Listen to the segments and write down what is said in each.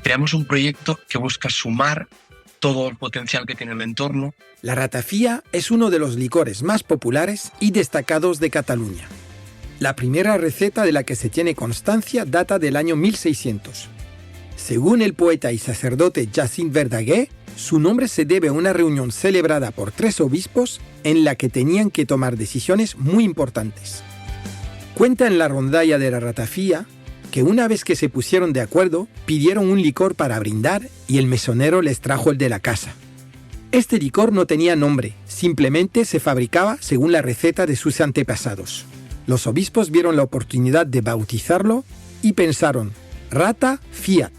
Creamos un proyecto que busca sumar todo el potencial que tiene el entorno. La ratafia es uno de los licores más populares y destacados de Cataluña. La primera receta de la que se tiene constancia data del año 1600. Según el poeta y sacerdote Jacint Verdaguer, su nombre se debe a una reunión celebrada por 3 obispos en la que tenían que tomar decisiones muy importantes. Cuenta en la rondalla de la ratafia que una vez que se pusieron de acuerdo, pidieron un licor para brindar y el mesonero les trajo el de la casa. Este licor no tenía nombre, simplemente se fabricaba según la receta de sus antepasados. Los obispos vieron la oportunidad de bautizarlo y pensaron, rata fiat,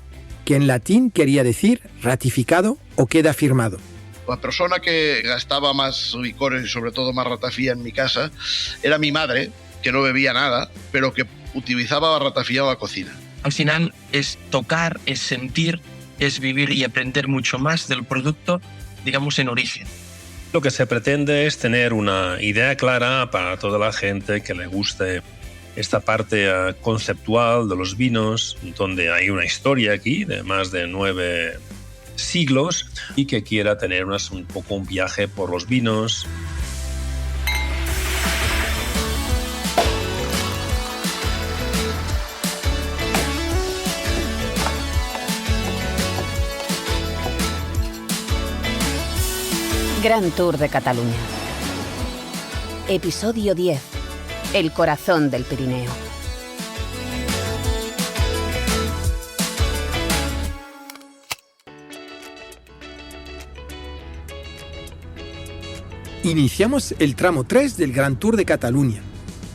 que en latín quería decir ratificado o queda firmado. La persona que gastaba más licores y sobre todo más ratafia en mi casa era mi madre, que no bebía nada, pero que utilizaba la ratafia en la cocina. Al final es tocar, es sentir, es vivir y aprender mucho más del producto, digamos, en origen. Lo que se pretende es tener una idea clara para toda la gente que le guste esta parte conceptual de los vinos, donde hay una historia aquí de más de 9 siglos y que quiera tener un poco un viaje por los vinos. Gran Tour de Cataluña. Episodio 10. El corazón del Pirineo. Iniciamos el tramo 3 del Gran Tour de Cataluña.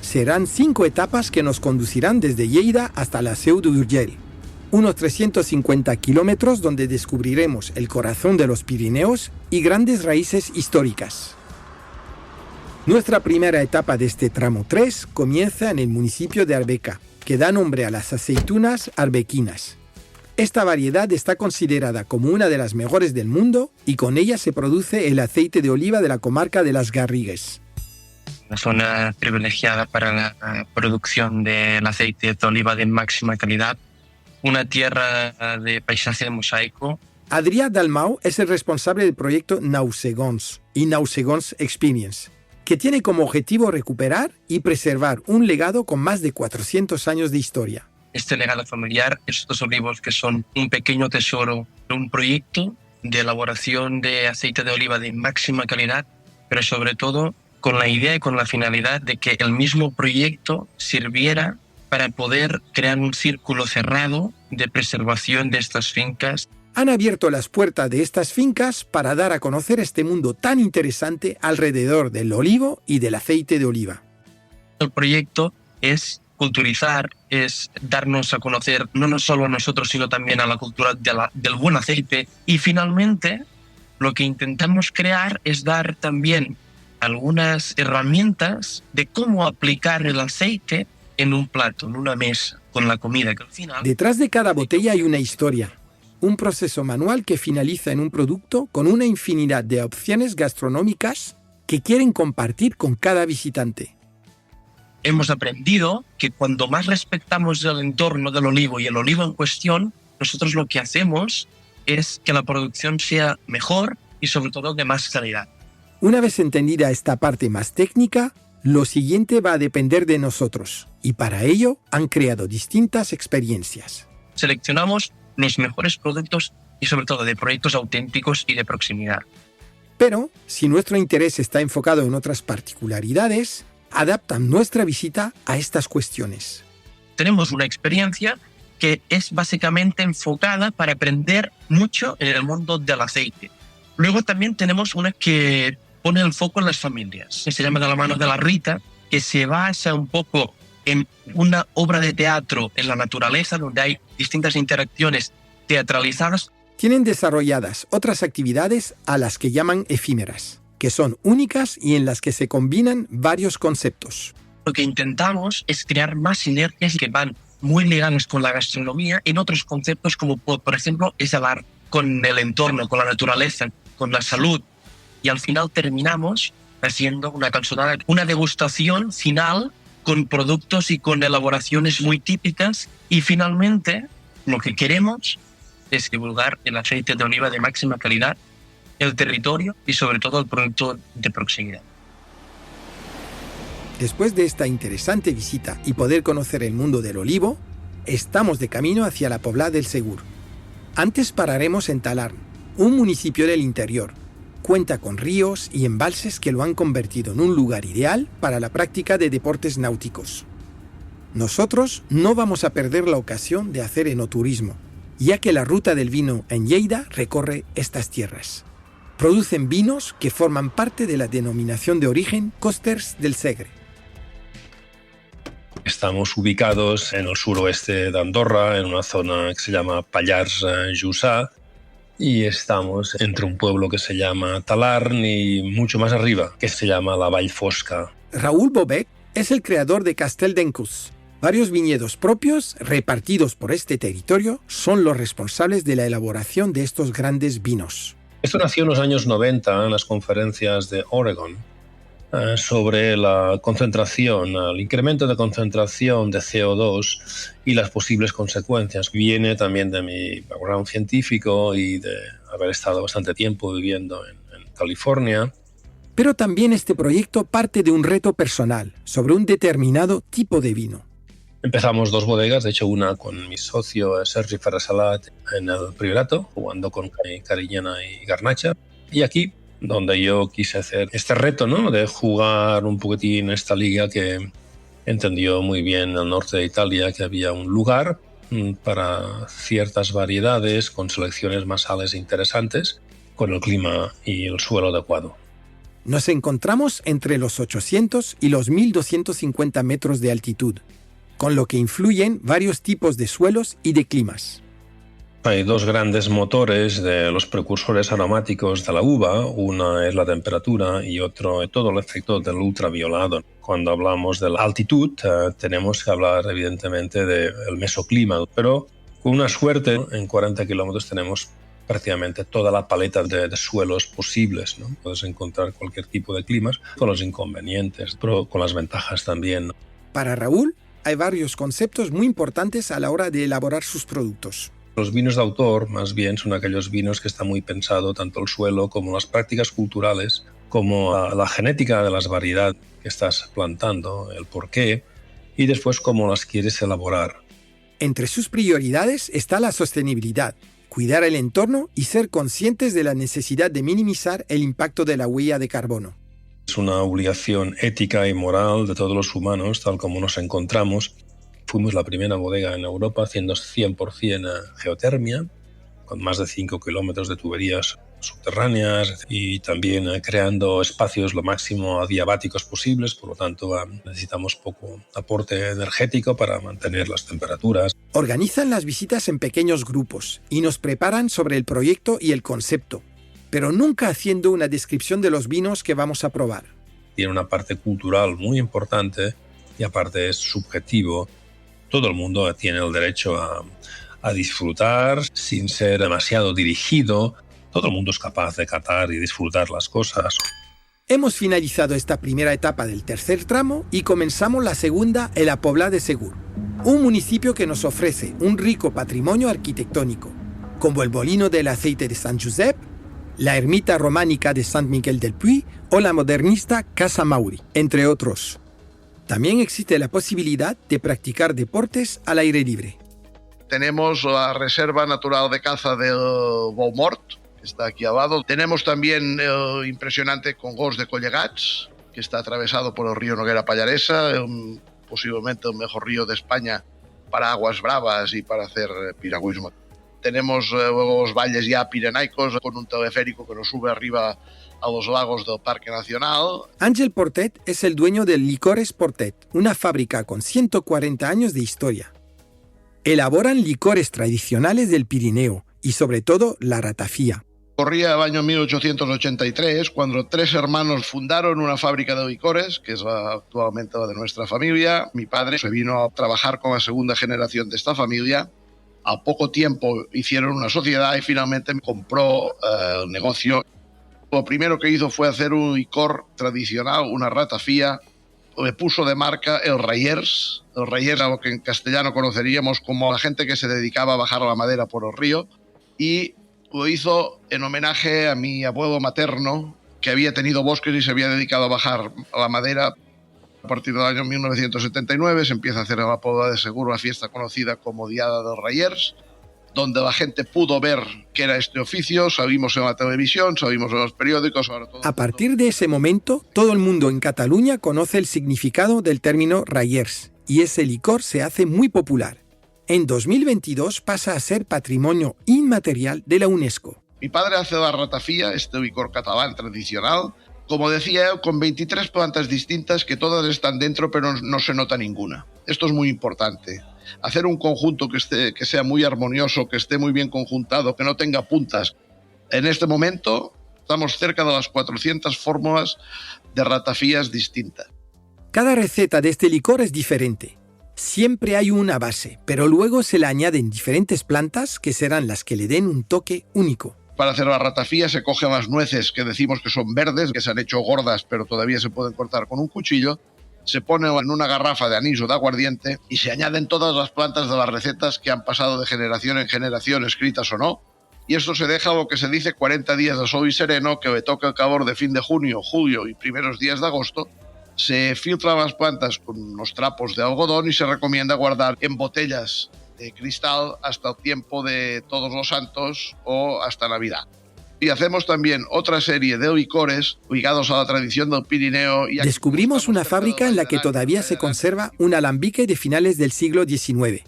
Serán 5 etapas que nos conducirán desde Lleida hasta la Seu d'Urgell. Unos 350 kilómetros donde descubriremos el corazón de los Pirineos y grandes raíces históricas. Nuestra primera etapa de este tramo 3 comienza en el municipio de Arbeca, que da nombre a las aceitunas arbequinas. Esta variedad está considerada como una de las mejores del mundo y con ella se produce el aceite de oliva de la comarca de las Garrigues. Una zona privilegiada para la producción del aceite de oliva de máxima calidad. Una tierra de paisaje de mosaico. Adrià Dalmau es el responsable del proyecto Nausegons y Nausegons Experience, que tiene como objetivo recuperar y preservar un legado con más de 400 años de historia. Este legado familiar, estos olivos que son un pequeño tesoro, un proyecto de elaboración de aceite de oliva de máxima calidad, pero sobre todo con la idea y con la finalidad de que el mismo proyecto sirviera para poder crear un círculo cerrado de preservación de estas fincas. Han abierto las puertas de estas fincas para dar a conocer este mundo tan interesante alrededor del olivo y del aceite de oliva. El proyecto es culturizar, es darnos a conocer no solo a nosotros, sino también a la cultura del buen aceite. Y finalmente, lo que intentamos crear es dar también algunas herramientas de cómo aplicar el aceite en un plato, en una mesa, con la comida, que al final... Detrás de cada botella hay una historia, un proceso manual que finaliza en un producto con una infinidad de opciones gastronómicas que quieren compartir con cada visitante. Hemos aprendido que cuando más respetamos el entorno del olivo y el olivo en cuestión, nosotros lo que hacemos es que la producción sea mejor y sobre todo de más calidad. Una vez entendida esta parte más técnica, lo siguiente va a depender de nosotros, y para ello han creado distintas experiencias. Seleccionamos los mejores productos y sobre todo de proyectos auténticos y de proximidad. Pero, si nuestro interés está enfocado en otras particularidades, adaptan nuestra visita a estas cuestiones. Tenemos una experiencia que es básicamente enfocada para aprender mucho en el mundo del aceite. Luego también tenemos una que pone el foco en las familias, que se llama De la mano de la Rita, que se basa un poco en una obra de teatro en la naturaleza, donde hay distintas interacciones teatralizadas. Tienen desarrolladas otras actividades a las que llaman efímeras, que son únicas y en las que se combinan varios conceptos. Lo que intentamos es crear más sinergias que van muy ligadas con la gastronomía en otros conceptos, como por ejemplo es hablar con el entorno, con la naturaleza, con la salud. Y al final terminamos haciendo una calzonada, una degustación final con productos y con elaboraciones muy típicas. Y finalmente lo que queremos es divulgar el aceite de oliva de máxima calidad, el territorio y sobre todo el producto de proximidad. Después de esta interesante visita y poder conocer el mundo del olivo, estamos de camino hacia la Pobla del Segur. Antes pararemos en Talarn, un municipio del interior. Cuenta con ríos y embalses que lo han convertido en un lugar ideal para la práctica de deportes náuticos. Nosotros no vamos a perder la ocasión de hacer enoturismo, ya que la ruta del vino en Lleida recorre estas tierras. Producen vinos que forman parte de la denominación de origen Costers del Segre. Estamos ubicados en el suroeste de Andorra, en una zona que se llama Pallars Jussà, y estamos entre un pueblo que se llama Talarn y mucho más arriba, que se llama la Vall Fosca. Raúl Bobec es el creador de Castel d'Encús. Varios viñedos propios, repartidos por este territorio, son los responsables de la elaboración de estos grandes vinos. Esto nació en los años 90 en las conferencias de Oregon sobre la concentración, el incremento de concentración de CO2 y las posibles consecuencias. Viene también de mi background científico y de haber estado bastante tiempo viviendo en California. Pero también este proyecto parte de un reto personal sobre un determinado tipo de vino. Empezamos 2 bodegas, de hecho una con mi socio Sergi Ferrer-Salat en el Priorato, jugando con Cariñena y Garnacha. Y aquí, donde yo quise hacer este reto, ¿no?, de jugar un poquitín esta liga que entendió muy bien el norte de Italia, que había un lugar para ciertas variedades con selecciones masales interesantes, con el clima y el suelo adecuado. Nos encontramos entre los 800 y los 1250 metros de altitud, con lo que influyen varios tipos de suelos y de climas. Hay 2 grandes motores de los precursores aromáticos de la uva. Una es la temperatura y otro es todo el efecto del ultraviolado. Cuando hablamos de la altitud, tenemos que hablar evidentemente del mesoclima, pero con una suerte, en 40 kilómetros tenemos prácticamente toda la paleta de suelos posibles, ¿no? Puedes encontrar cualquier tipo de climas, con los inconvenientes, pero con las ventajas también. Para Raúl, hay varios conceptos muy importantes a la hora de elaborar sus productos. Los vinos de autor, más bien, son aquellos vinos que está muy pensado tanto el suelo como las prácticas culturales, como la genética de las variedades que estás plantando, el porqué, y después cómo las quieres elaborar. Entre sus prioridades está la sostenibilidad, cuidar el entorno y ser conscientes de la necesidad de minimizar el impacto de la huella de carbono. Es una obligación ética y moral de todos los humanos, tal como nos encontramos. Fuimos la primera bodega en Europa haciendo 100% geotermia, con más de 5 kilómetros de tuberías subterráneas y también creando espacios lo máximo adiabáticos posibles, por lo tanto necesitamos poco aporte energético para mantener las temperaturas. Organizan las visitas en pequeños grupos y nos preparan sobre el proyecto y el concepto, pero nunca haciendo una descripción de los vinos que vamos a probar. Tiene una parte cultural muy importante y aparte es subjetivo. Todo el mundo tiene el derecho a disfrutar sin ser demasiado dirigido. Todo el mundo es capaz de catar y disfrutar las cosas. Hemos finalizado esta primera etapa del tercer tramo y comenzamos la segunda en la Pobla de Segur, un municipio que nos ofrece un rico patrimonio arquitectónico, como el molino del aceite de Sant Josep, la ermita románica de Sant Miquel del Puig o la modernista Casa Mauri, entre otros. También existe la posibilidad de practicar deportes al aire libre. Tenemos la Reserva Natural de Caza del Boumort, que está aquí al lado. Tenemos también el impresionante Congost de Collegats, que está atravesado por el río Noguera Pallaresa, posiblemente el mejor río de España para aguas bravas y para hacer piragüismo. Tenemos luego los valles ya pirenaicos con un teleférico que nos sube arriba a los lagos del Parque Nacional. Ángel Portet es el dueño de Licores Portet, una fábrica con 140 años de historia. Elaboran licores tradicionales del Pirineo y sobre todo la ratafía. Corría el año 1883 cuando 3 hermanos fundaron una fábrica de licores, que es actualmente la de nuestra familia. Mi padre se vino a trabajar con la segunda generación de esta familia. A poco tiempo hicieron una sociedad y finalmente compró el negocio. Lo primero que hizo fue hacer un licor tradicional, una ratafía. Le puso de marca el Reyers. El Reyers, a lo que en castellano conoceríamos como la gente que se dedicaba a bajar la madera por el río. y lo hizo en homenaje a mi abuelo materno, que había tenido bosques y se había dedicado a bajar la madera. A partir del año 1979 se empieza a hacer en la Pobla de Segur una fiesta conocida como Diada dels Raiers, donde la gente pudo ver qué era este oficio, salimos en la televisión, salimos en los periódicos. A partir de ese momento, todo el mundo en Cataluña conoce el significado del término Raiers y ese licor se hace muy popular. En 2022 pasa a ser patrimonio inmaterial de la UNESCO. Mi padre hace la ratafía, este licor catalán tradicional, como decía él, con 23 plantas distintas que todas están dentro pero no se nota ninguna. Esto es muy importante. Hacer un conjunto que sea muy armonioso, que esté muy bien conjuntado, que no tenga puntas. En este momento estamos cerca de las 400 fórmulas de ratafías distintas. Cada receta de este licor es diferente. Siempre hay una base, pero luego se le añaden diferentes plantas que serán las que le den un toque único. Para hacer la ratafía se cogen las nueces que decimos que son verdes, que se han hecho gordas pero todavía se pueden cortar con un cuchillo, se pone en una garrafa de anís o de aguardiente y se añaden todas las plantas de las recetas que han pasado de generación en generación, escritas o no, y esto se deja lo que se dice 40 días de sol y sereno, que le toca el calor de fin de junio, julio y primeros días de agosto. Se filtran las plantas con unos trapos de algodón y se recomienda guardar en botellas de cristal hasta el tiempo de Todos los Santos o hasta Navidad. Y hacemos también otra serie de licores ligados a la tradición del Pirineo. Descubrimos una fábrica en la que todavía se conserva un alambique de finales del siglo XIX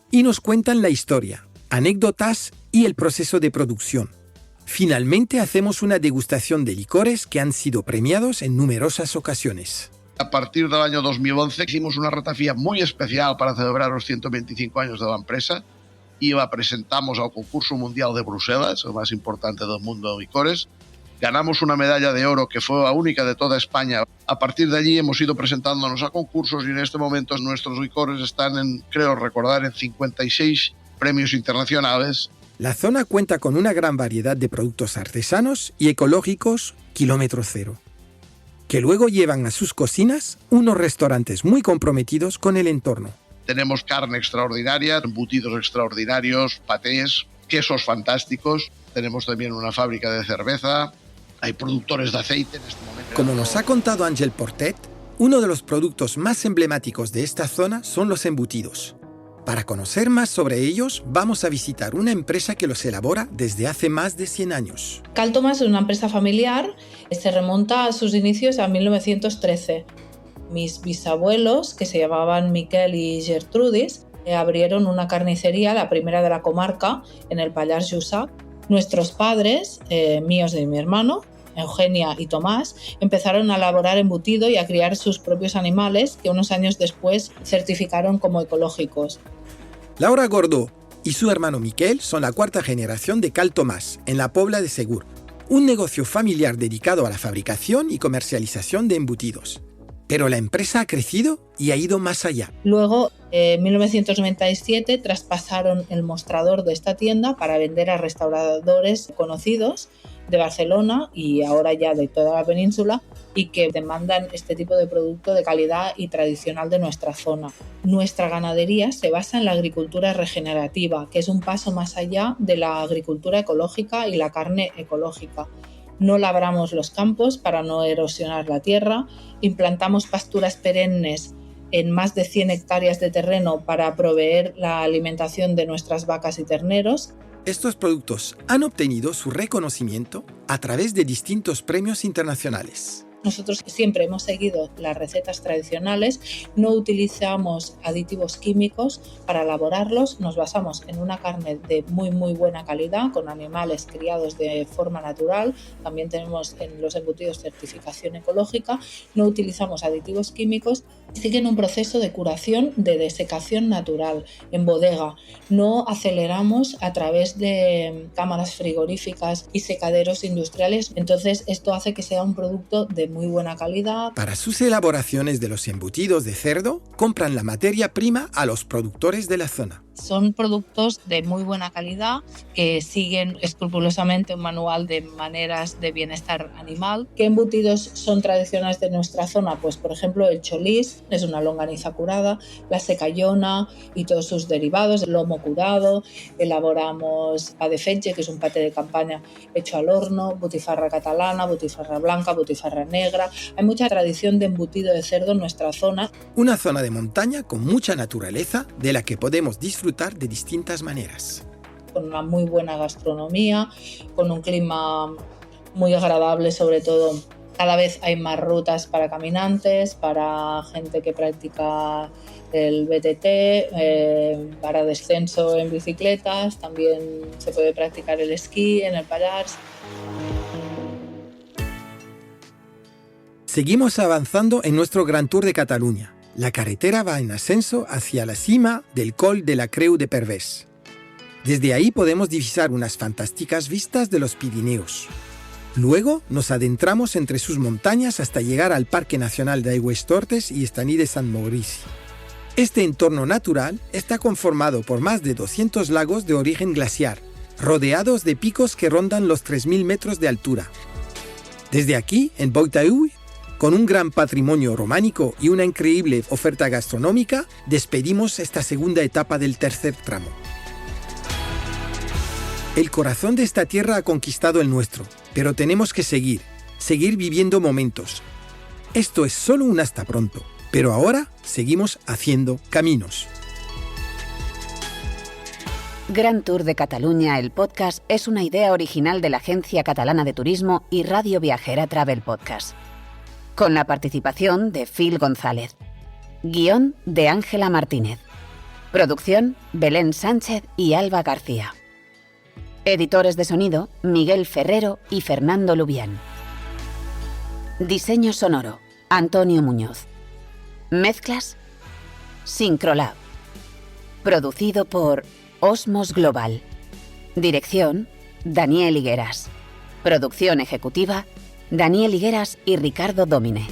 y nos cuentan la historia, anécdotas y el proceso de producción. Finalmente hacemos una degustación de licores que han sido premiados en numerosas ocasiones. A partir del año 2011 hicimos una ratafía muy especial para celebrar los 125 años de la empresa y la presentamos al concurso mundial de Bruselas, el más importante del mundo de licores. Ganamos una medalla de oro que fue la única de toda España. A partir de allí hemos ido presentándonos a concursos y en este momento nuestros licores están en 56 premios internacionales. La zona cuenta con una gran variedad de productos artesanos y ecológicos kilómetro cero, que luego llevan a sus cocinas unos restaurantes muy comprometidos con el entorno. Tenemos carne extraordinaria, embutidos extraordinarios, patés, quesos fantásticos. Tenemos también una fábrica de cerveza. Hay productores de aceite en este momento. Como nos ha contado Ángel Portet, uno de los productos más emblemáticos de esta zona son los embutidos. Para conocer más sobre ellos, vamos a visitar una empresa que los elabora desde hace más de 100 años. Cal Tomàs es una empresa familiar, se remonta a sus inicios a 1913. Mis bisabuelos, que se llamaban Miquel y Gertrudis, abrieron una carnicería, la primera de la comarca, en el Pallars Jussá. Nuestros padres, míos y de mi hermano, Eugenia y Tomás, empezaron a elaborar embutido y a criar sus propios animales, que unos años después certificaron como ecológicos. Laura Gordó y su hermano Miquel son la cuarta generación de Cal Tomàs, en la Pobla de Segur, un negocio familiar dedicado a la fabricación y comercialización de embutidos. Pero la empresa ha crecido y ha ido más allá. Luego, en 1997, traspasaron el mostrador de esta tienda para vender a restauradores conocidos de Barcelona y ahora ya de toda la península y que demandan este tipo de producto de calidad y tradicional de nuestra zona. Nuestra ganadería se basa en la agricultura regenerativa, que es un paso más allá de la agricultura ecológica y la carne ecológica. No labramos los campos para no erosionar la tierra, implantamos pasturas perennes en más de 100 hectáreas de terreno para proveer la alimentación de nuestras vacas y terneros. Estos productos han obtenido su reconocimiento a través de distintos premios internacionales. Nosotros siempre hemos seguido las recetas tradicionales, no utilizamos aditivos químicos para elaborarlos, nos basamos en una carne de muy buena calidad, con animales criados de forma natural, también tenemos en los embutidos certificación ecológica, no utilizamos aditivos químicos, siguen un proceso de curación, de desecación natural en bodega, no aceleramos a través de cámaras frigoríficas y secaderos industriales, entonces esto hace que sea un producto de muy buena calidad. Para sus elaboraciones de los embutidos de cerdo, compran la materia prima a los productores de la zona. Son productos de muy buena calidad que siguen escrupulosamente un manual de maneras de bienestar animal. ¿Qué embutidos son tradicionales de nuestra zona? Pues por ejemplo el cholís, es una longaniza curada, la secayona y todos sus derivados, el lomo curado, elaboramos pa de fetge, que es un pate de campaña hecho al horno, butifarra catalana, butifarra blanca, butifarra negra. Hay mucha tradición de embutido de cerdo en nuestra zona. Una zona de montaña con mucha naturaleza de la que podemos disfrutar de distintas maneras. Con una muy buena gastronomía, con un clima muy agradable, sobre todo cada vez hay más rutas para caminantes, para gente que practica el BTT, para descenso en bicicletas, también se puede practicar el esquí en el Pallars. Seguimos avanzando en nuestro Gran Tour de Cataluña. La carretera va en ascenso hacia la cima del Col de la Creu de Pervés. Desde ahí podemos divisar unas fantásticas vistas de los Pirineos. Luego nos adentramos entre sus montañas hasta llegar al Parque Nacional de Aigües-Tortes y Estaní de Sant Maurici. Este entorno natural está conformado por más de 200 lagos de origen glaciar, rodeados de picos que rondan los 3.000 metros de altura. Desde aquí, en Boitaúy, con un gran patrimonio románico y una increíble oferta gastronómica, despedimos esta segunda etapa del tercer tramo. El corazón de esta tierra ha conquistado el nuestro, pero tenemos que seguir viviendo momentos. Esto es solo un hasta pronto, pero ahora seguimos haciendo caminos. Gran Tour de Cataluña, el podcast, es una idea original de la Agencia Catalana de Turismo y Radio Viajera Travel Podcast. Con la participación de Phil González. Guión de Ángela Martínez. Producción Belén Sánchez y Alba García. Editores de sonido Miguel Ferrero y Fernando Lubián. Diseño sonoro Antonio Muñoz. Mezclas Syncrolab. Producido por Osmos Global. Dirección Daniel Higueras. Producción ejecutiva Daniel Higueras y Ricardo Dómine.